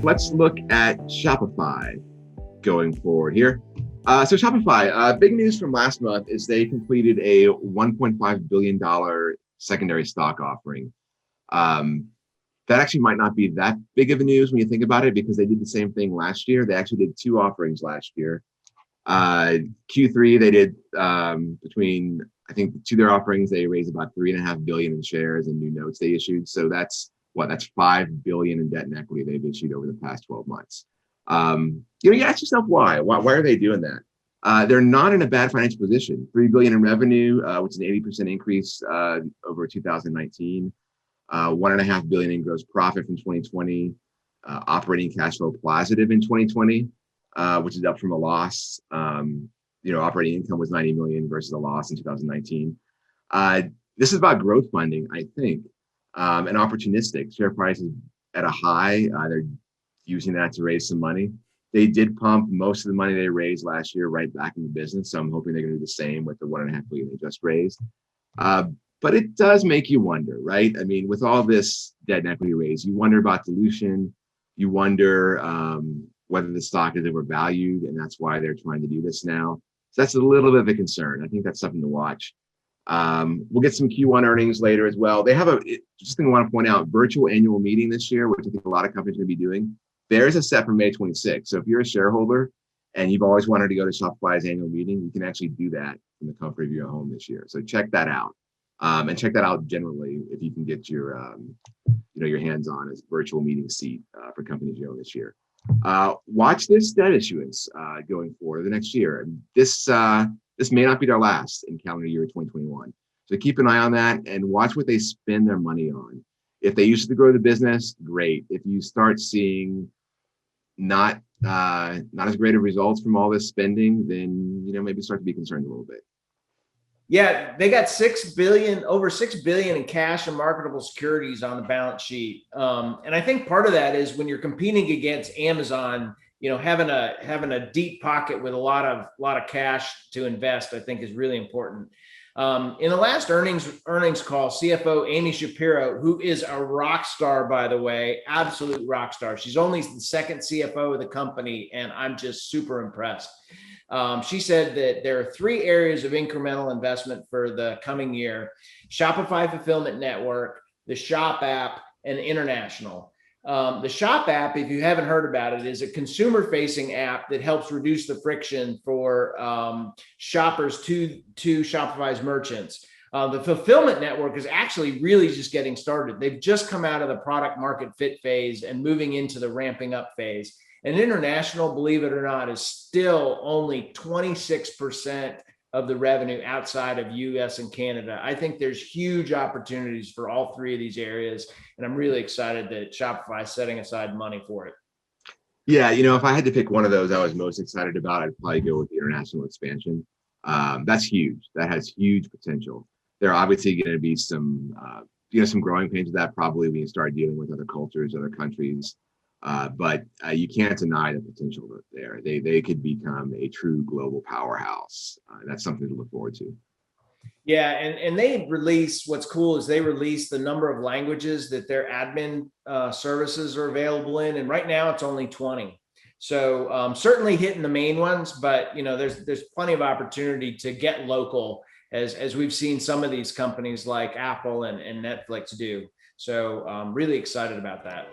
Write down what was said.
let's look at Shopify going forward here. So Shopify, big news from last month is they completed a $1.5 billion secondary stock offering. That actually might not be that big of a news when you think about it, because they did the same thing last year. They actually did two offerings last year. Q3, they did between, I think, the two of their offerings, they raised about $3.5 billion in shares and new notes they issued. So that's $5 billion in debt and equity they've issued over the past 12 months. You ask yourself why are they doing that? They're not in a bad financial position. $3 billion in revenue, which is an 80% increase over 2019. $1.5 billion in gross profit from 2020. Operating cash flow positive in 2020, which is up from a loss. Operating income was 90 million versus a loss in 2019. This is about growth funding, I think, and opportunistic. Share price is at a high. They're using that to raise some money. They did pump most of the money they raised last year right back in the business. So I'm hoping they're going to do the same with the $1.5 billion they just raised. But it does make you wonder, right? I mean, with all this debt and equity raise, you wonder about dilution. You wonder whether the stock is overvalued, and that's why they're trying to do this now. So that's a little bit of a concern. I think that's something to watch. We'll get some Q1 earnings later as well. They have just thing I want to point out, virtual annual meeting this year, which I think a lot of companies are going to be doing. Theirs is set for May 26th. So if you're a shareholder and you've always wanted to go to Shopify's annual meeting, you can actually do that from the comfort of your home this year. So check that out. And check that out generally if you can get your hands on a virtual meeting seat for companies you own this year. Watch this debt issuance going forward the next year. This may not be their last in calendar year 2021. So keep an eye on that and watch what they spend their money on. If they use it to grow the business, great. If you start seeing not as great of results from all this spending, then maybe start to be concerned a little bit. Yeah, they got over $6 billion in cash and marketable securities on the balance sheet, and I think part of that is when you're competing against Amazon, having a deep pocket with a lot of cash to invest, I think is really important. In the last earnings call, CFO Amy Shapiro, who is a rock star, by the way, absolute rock star. She's only the second CFO of the company, and I'm just super impressed. She said that there are three areas of incremental investment for the coming year: Shopify Fulfillment Network, the Shop app, and international. The Shop app, if you haven't heard about it, is a consumer-facing app that helps reduce the friction for shoppers to Shopify's merchants. The Fulfillment Network is actually really just getting started. They've just come out of the product market fit phase and moving into the ramping up phase. And international, believe it or not, is still only 26% of the revenue outside of US and Canada. I think there's huge opportunities for all three of these areas, and I'm really excited that Shopify is setting aside money for it. Yeah, if I had to pick one of those I was most excited about, I'd probably go with the international expansion. That's huge. That has huge potential. There are obviously going to be some growing pains of that probably when you start dealing with other cultures, other countries. But you can't deny the potential there. They could become a true global powerhouse. That's something to look forward to. Yeah, and they release, what's cool is they release the number of languages that their admin services are available in, and right now it's only 20. So certainly hitting the main ones, but there's plenty of opportunity to get local, as we've seen some of these companies like Apple and Netflix do. So I'm really excited about that.